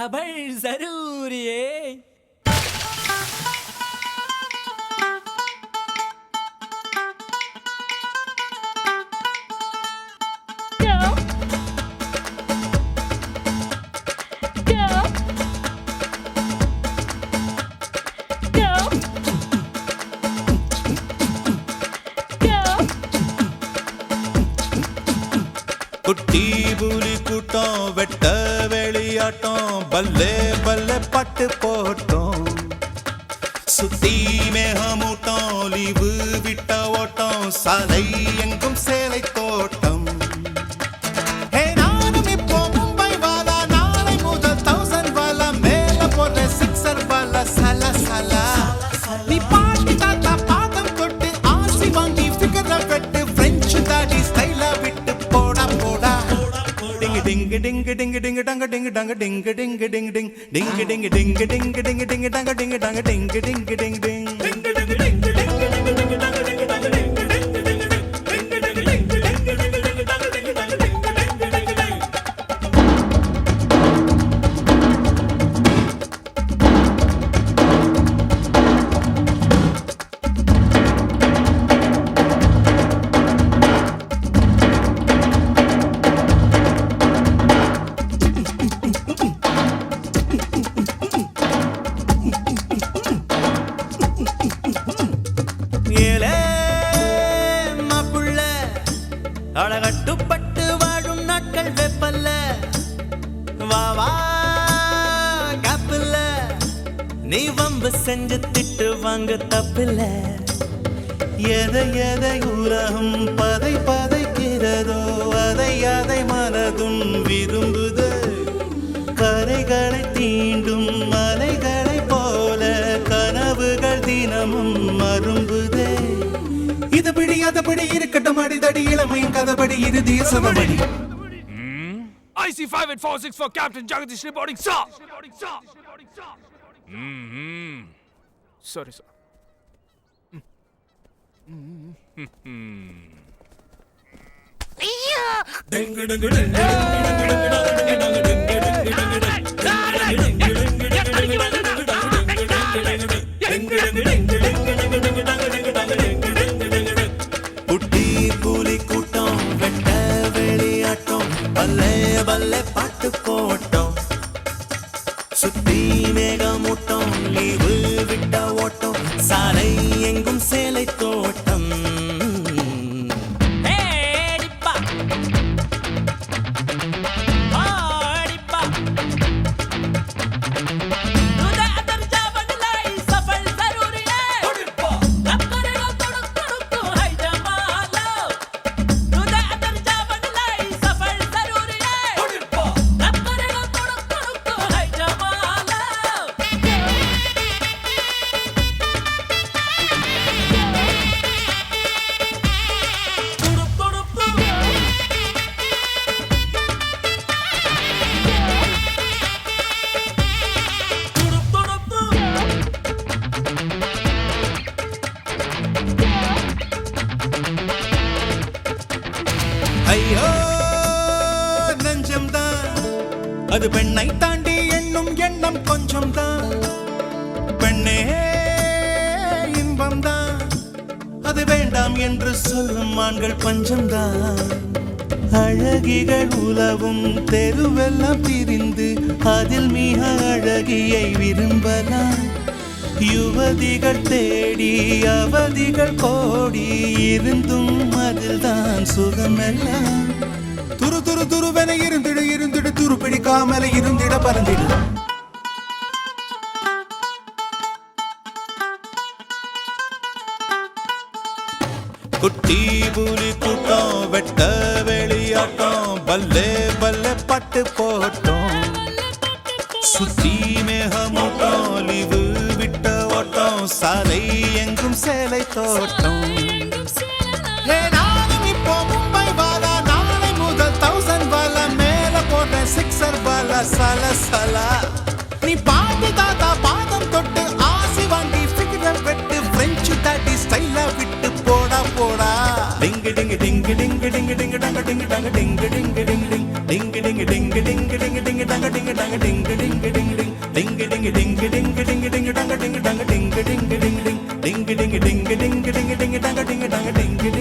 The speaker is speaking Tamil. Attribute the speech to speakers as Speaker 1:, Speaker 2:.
Speaker 1: सबल जरूर है।
Speaker 2: குட்டி புலி கூட்டம் வெட்ட வெளியாட்டம் பல்லே பல்லே பட்டு போட்டோம் சுத்தி மேகமூட்டம் லீவு விட்ட ஓட்டம் சாலை எங்கும் சேலை தோட்டம் நானும் இப்போ மும்பை வாலா நாளை முதல் 1000 வாலா மேல போற சிக்ஸர் வாலா சல சல நீ பாட்டி தாத்தா பாதம் தொட்டு ஆசி வாங்கி ஃபிகர வெட்டு பிரெஞ்சு தாடி ஸ்டைலா விட்டு போடா போடா ding ding ding ding dang ding dang ding ding ding ding ding ding ding ding ding ding dang ding dang ding ding ding ding அழகட்டுப்பட்டு வாழும் நாட்கள் வெப்பல்ல வாவா காப்பில்ல நீ வம்பு செஞ்சு திட்டு வாங்க தப்பில்ல எதை எதை உலகம் பதை பதைக்கிறதோ அதை அதை மனதும் விரும்புது கரைகளை தீண்டும் மலைகளை போல கனவுகள் தினமும் மரும்புதே இதுபடி அதபடி இருக்கட்டும் அடிதடி இளமையின் கதபடி இறுதிய சமபடி
Speaker 3: IC5846 for Captain Jagadish reporting, sir. Sorry, sir.
Speaker 2: குட்டி புலி கூட்டம் வெட்ட வெளியாட்டம் பல்லே பல்லே பாட்டு போட்டோம் சுத்தி மேகமூட்டம் லீவு விட்ட ஓட்டம் சாலை எங்கும் சேலை தோட்டம் ஐயோ நெஞ்சம்தான் அது பெண்ணை தாண்டி எண்ணும் எண்ணம் கொஞ்சம் தான் பெண்ணே இன்பம் தான் அது வேண்டாம் என்று சொல்லும் ஆண்கள் பஞ்சம்தான் அழகிகள் உலவும் தெருவெல்லாம் பிரிந்து அதில் மிக அழகியை விரும்பலாம் யுவதிகள் தேடி அவதிகள் கோடி இருந்தும் அதில் தான் சுகமெல்லாம் துரு துரு துருவென இருந்திடு இருந்திடு துரு பிடிக்காமல இருந்திட பறந்திடு குட்டி புலி கூட்டம் வெட்ட வெளியாட்டம் பல்லே பல்லே பட்டு போட்டோம் சுத்தி மேகமூட்டம் லீவு விட்ட ஓட்டம் சாலை எங்கும் சேலை தோட்டம் நானும் இப்போ மும்பை வாலா நாளை முதல் 1000 வாலா மேல போட்ட சிக்ஸர் வாலா சல சல நீ பாட்டி தாத்தா பாதம் தொட்டு ஆசி வாங்கி ஃபிகர வெட்டு பிரெஞ்சு தாடி ஸ்டைலா விட்டு போடா போடா டிங் டிங் டிங் டிங் டிங் டிங் டங்க டிங் டங்க டிங் டிங் டிங் டிங் டிங் டிங் டிங் டிங் டிங் டிங் டங்க டிங் டங்க டிங் டிங் ding ding ding ding ding dang ding dang ding ding ding ding ding ding ding ding ding ding ding dang ding dang ding